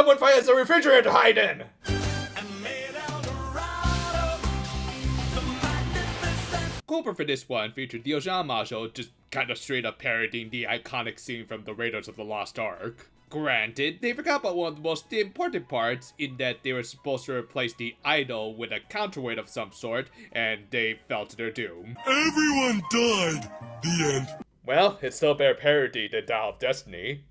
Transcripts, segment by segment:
someone finds a refrigerator to hide in! Culprit for this one featured the Ojamajo just kind of straight up parodying the iconic scene from the Raiders of the Lost Ark. Granted, they forgot about one of the most important parts in that they were supposed to replace the idol with a counterweight of some sort, and they fell to their doom. Everyone died! The end. Well, it's still a better parody than Dial of Destiny.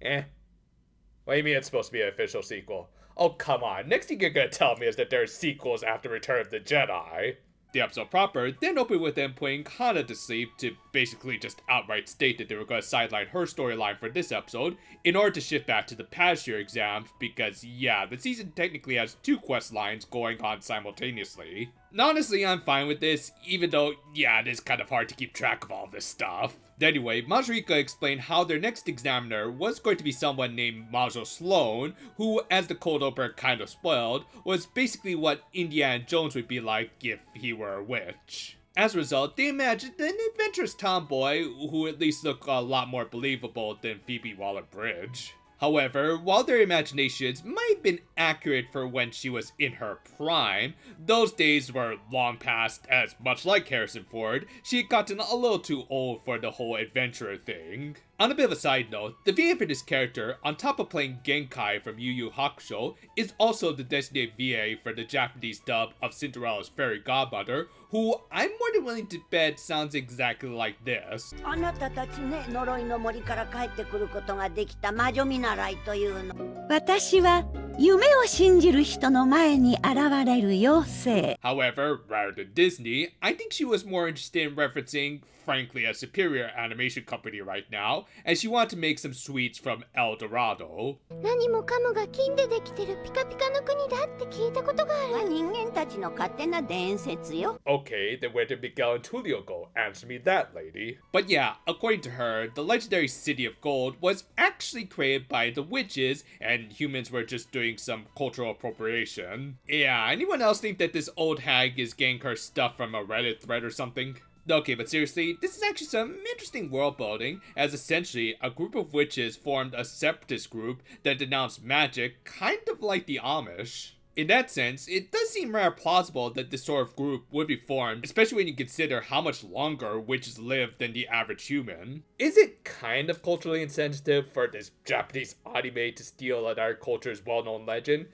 What do you mean it's supposed to be an official sequel? Oh, come on. Next thing you're gonna tell me is that there's sequels after Return of the Jedi. The episode proper then opened with them putting Hana to sleep to basically just outright state that they were going to sideline her storyline for this episode in order to shift back to the past year exams because, yeah, the season technically has 2 quest lines going on simultaneously. And honestly, I'm fine with this, even though, yeah, it is kind of hard to keep track of all this stuff. Anyway, Majorika explained how their next examiner was going to be someone named Majo Sloan, who, as the cold opener kind of spoiled, was basically what Indiana Jones would be like if he were a witch. As a result, they imagined an adventurous tomboy who at least looked a lot more believable than Phoebe Waller-Bridge. However, while their imaginations might have been accurate for when she was in her prime, those days were long past as, much like Harrison Ford, she had gotten a little too old for the whole adventurer thing. On a bit of a side note, the VA for this character, on top of playing Genkai from Yu Yu Hakusho, is also the designated VA for the Japanese dub of Cinderella's fairy godmother, who I'm more than willing to bet sounds exactly like this. あなたたちね、呪いの森から帰ってくることができた魔女見習いというの。私は夢を信じる人の前に現れる妖精。However, rather than Disney, I think she was more interested in referencing, frankly, a superior animation company right now, and she wanted to make some sweets from El Dorado. 何もかもが金でできてるピカピカの国だって聞いたことがある。人間たちの勝手な伝説よ。Okay, then where did Miguel and Tulio go? Answer me that, lady. But yeah, according to her, the legendary City of Gold was actually created by the witches, and humans were just doing some cultural appropriation. Yeah, anyone else think that this old hag is getting her stuff from a Reddit thread or something? Okay, but seriously, this is actually some interesting world building, as essentially a group of witches formed a separatist group that denounced magic, kind of like the Amish. In that sense, it does seem rather plausible that this sort of group would be formed, especially when you consider how much longer witches live than the average human. Is it kind of culturally insensitive for this Japanese anime to steal another culture's well-known legend?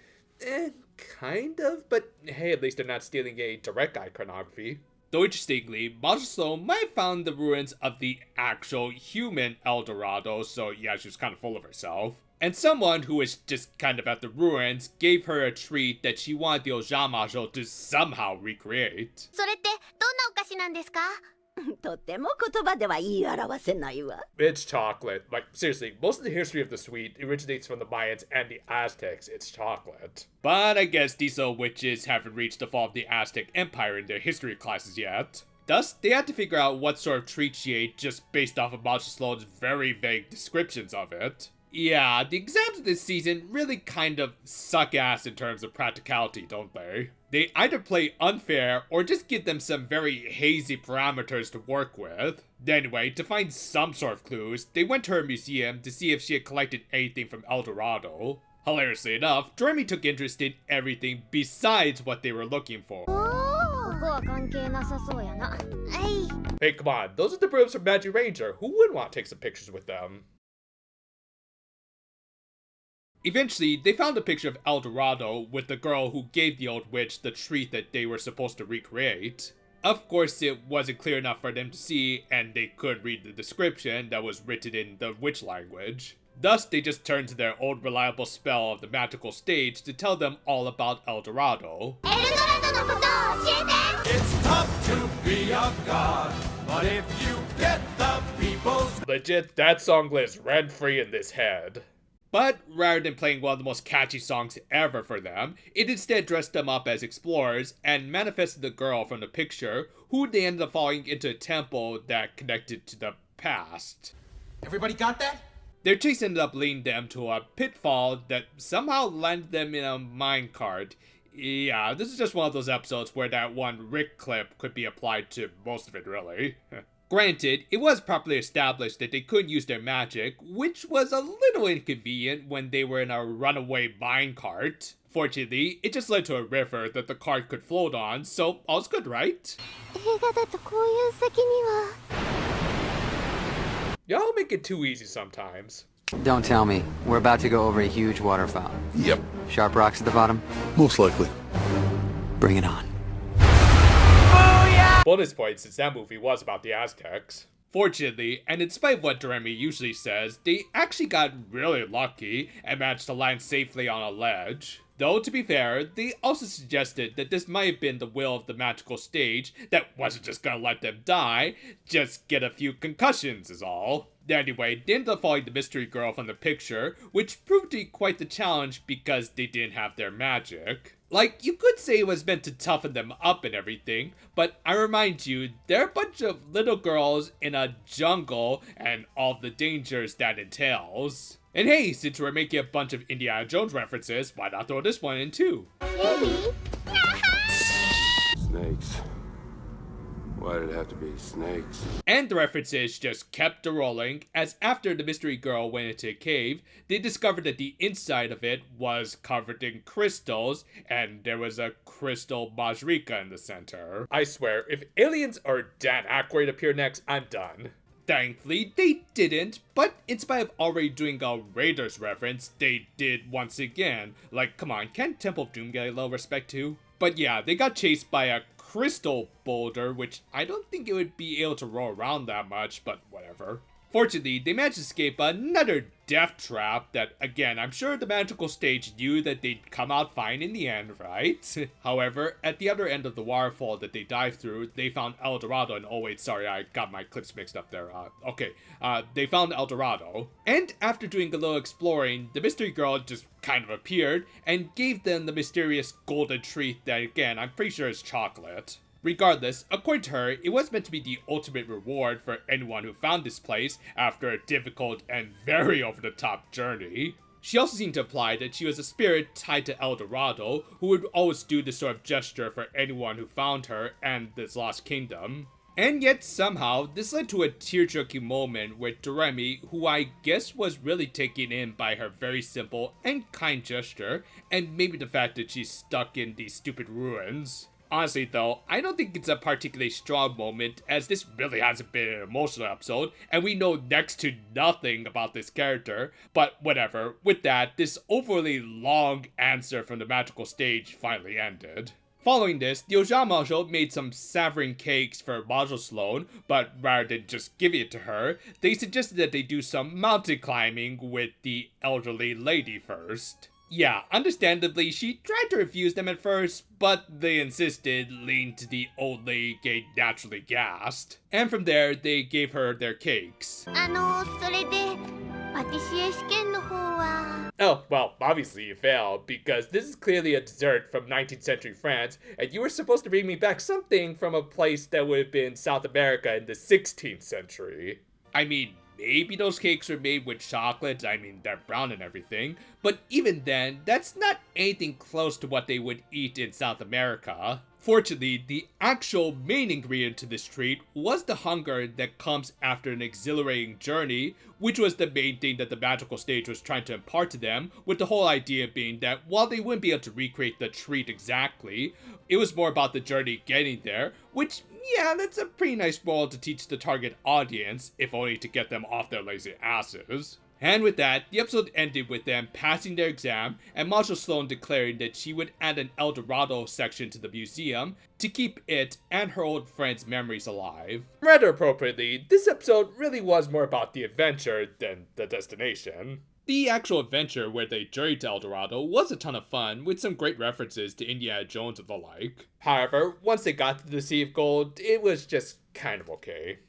Kind of, but hey, at least they're not stealing a direct iconography. Though interestingly, Majo Sloan might have found the ruins of the actual human El Dorado, so yeah, she was kind of full of herself. And someone who was just kind of at the ruins gave her a treat that she wanted the Ojamajo to somehow recreate. それってどんなお菓子なんですか？とても言葉では言い表せないわ。It's chocolate. Like, seriously, most of the history of the sweet originates from the Mayans and the Aztecs. It's chocolate. But I guess these little witches haven't reached the fall of the Aztec Empire in their history classes yet. Thus, they had to figure out what sort of treat she ate just based off of Majo Sloan's very vague descriptions of it. Yeah, the exams of this season really kind of suck ass in terms of practicality, don't they? They either play unfair or just give them some very hazy parameters to work with. Anyway, to find some sort of clues, they went to her museum to see if she had collected anything from El Dorado. Hilariously enough, Doremi took interest in everything besides what they were looking for. ここは関係なさそうやな。Hey, come on, those are the brooms from Magic Ranger. Who wouldn't want to take some pictures with them? Eventually, they found a picture of El Dorado with the girl who gave the old witch the treat that they were supposed to recreate. Of course, it wasn't clear enough for them to see, and they couldn't read the description that was written in the witch language. Thus, they just turned to their old reliable spell of the magical stage to tell them all about El Dorado. エルドラドのことを教えて。 It's tough to be a god, but if you get the people's... Legit, that song lives rent-free in this head. But rather than playing one of the most catchy songs ever for them, it instead dressed them up as explorers and manifested the girl from the picture, who they ended up falling into a temple that connected to the past. Everybody got that? Their chase ended up leading them to a pitfall that somehow landed them in a minecart. Yeah, this is just one of those episodes where that one Rick clip could be applied to most of it, really. Granted, it was properly established that they couldn't use their magic, which was a little inconvenient when they were in a runaway minecart. Fortunately, it just led to a river that the cart could float on, so all's good, right? 映画だとこういう先には Y'all make it too easy sometimes. Don't tell me. We're about to go over a huge waterfall. Yep, Sharp rocks at the bottom? most likely. Bring it on. Bonus points since that movie was about the Aztecs. Fortunately, and in spite of what Doremi usually says, they actually got really lucky and managed to land safely on a ledge. Though, to be fair, they also suggested that this might have been the will of the magical stage that wasn't just gonna let them die, just get a few concussions is all. Anyway, they ended up following the mystery girl from the picture, which proved to be quite the challenge because they didn't have their magic. Like, you could say it was meant to toughen them up and everything, but I remind you, they're a bunch of little girls in a jungle and all the dangers that entails. And hey, since we're making a bunch of Indiana Jones references, why not throw this one in too? Maybe. Snakes. Why did it have to be snakes? And the references just kept rolling, as after the mystery girl went into a cave, they discovered that the inside of it was covered in crystals, and there was a crystal majrika in the center. I swear, if aliens or Dan Aykroyd appear next, I'm done. Thankfully, they didn't, but in spite of already doing a Raiders reference, they did once again. Like, come on, can't Temple of Doom get a little respect too? But yeah, they got chased by a crystal boulder, which I don't think it would be able to roll around that much, but whatever. Fortunately, they managed to escape another death trap that, again, I'm sure the magical stage knew that they'd come out fine in the end, right? However, at the other end of the waterfall that they dived through, they found El Dorado, and oh wait, sorry, I got my clips mixed up there. They found El Dorado. And after doing a little exploring, the mystery girl just kind of appeared and gave them the mysterious golden treat that, again, I'm pretty sure is chocolate. Regardless, according to her, it was meant to be the ultimate reward for anyone who found this place after a difficult and very over-the-top journey. She also seemed to imply that she was a spirit tied to El Dorado who would always do this sort of gesture for anyone who found her and this lost kingdom. And yet somehow, this led to a tear-jerking moment with Doremi, who I guess was really taken in by her very simple and kind gesture, and maybe the fact that she's stuck in these stupid ruins. Honestly though, I don't think it's a particularly strong moment, as this really hasn't been an emotional episode, and we know next to nothing about this character, but whatever. With that, this overly long answer from the magical stage finally ended. Following this, the Ojamajo made some savoring cakes for Majo Sloan, but rather than just giving it to her, they suggested that they do some mountain climbing with the elderly lady first. Yeah, understandably, she tried to refuse them at first, but they insisted, leading to the old lady getting naturally gassed. And from there, they gave her their cakes. それでパティシエ試験の方は Oh, well, obviously you failed, because this is clearly a dessert from 19th century France, and you were supposed to bring me back something from a place that would have been South America in the 16th century. I mean, maybe those cakes are made with chocolate, I mean, they're brown and everything, but even then, that's not anything close to what they would eat in South America. Fortunately, the actual main ingredient to this treat was the hunger that comes after an exhilarating journey, which was the main thing that the magical stage was trying to impart to them, with the whole idea being that while they wouldn't be able to recreate the treat exactly, it was more about the journey getting there, which, yeah, that's a pretty nice moral to teach the target audience, if only to get them off their lazy asses. And with that, the episode ended with them passing their exam and Majo Sloan declaring that she would add an El Dorado section to the museum to keep it and her old friend's memories alive. Rather appropriately, this episode really was more about the adventure than the destination. The actual adventure where they journeyed to El Dorado was a ton of fun, with some great references to Indiana Jones and the like. However, once they got to the Sea of Gold, it was just kind of okay.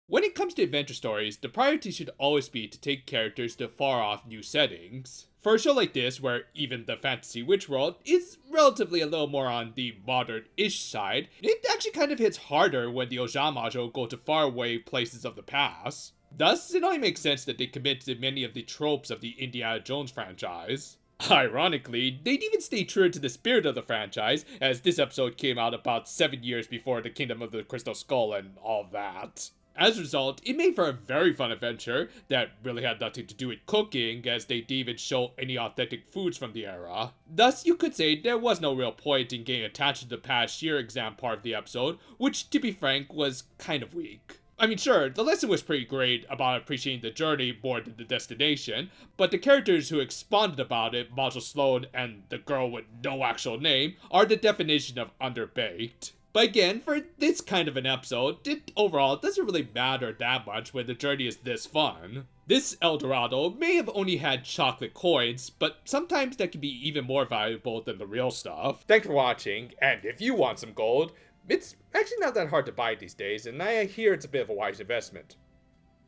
When it comes to adventure stories, the priority should always be to take characters to far-off new settings. For a show like this, where even the fantasy witch world is relatively a little more on the modern-ish side, it actually kind of hits harder when the Ojamajo go to faraway places of the past. Thus, it only makes sense that they commit to many of the tropes of the Indiana Jones franchise. Ironically, they'd even stay true to the spirit of the franchise, as this episode came out about 7 years before the Kingdom of the Crystal Skull and all that. As a result, it made for a very fun adventure that really had nothing to do with cooking, as they didn't even show any authentic foods from the era. Thus, you could say there was no real point in getting attached to the past year exam part of the episode, which, to be frank, was kind of weak. I mean, sure, the lesson was pretty great about appreciating the journey more than the destination, but the characters who expounded about it, Module Sloan and the girl with no actual name, are the definition of underbaked. But again, for this kind of an episode, it overall doesn't really matter that much when the journey is this fun. This El Dorado may have only had chocolate coins, but sometimes that can be even more valuable than the real stuff. Thanks for watching, and if you want some gold, it's actually not that hard to buy these days, and I hear it's a bit of a wise investment.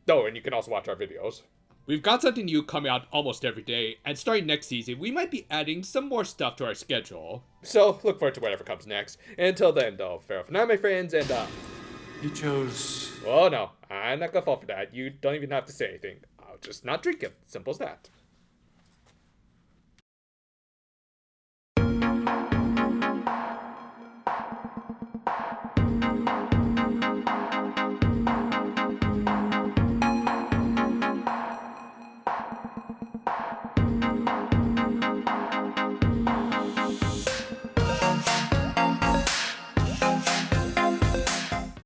Oh, and you can also watch our videos. We've got something new coming out almost every day, and starting next season, we might be adding some more stuff to our schedule. So, look forward to whatever comes next. Until then, though, farewell for now, my friends, and You chose... oh no, I'm not gonna fall for that. You don't even have to say anything. I'll just not drink it. Simple as that.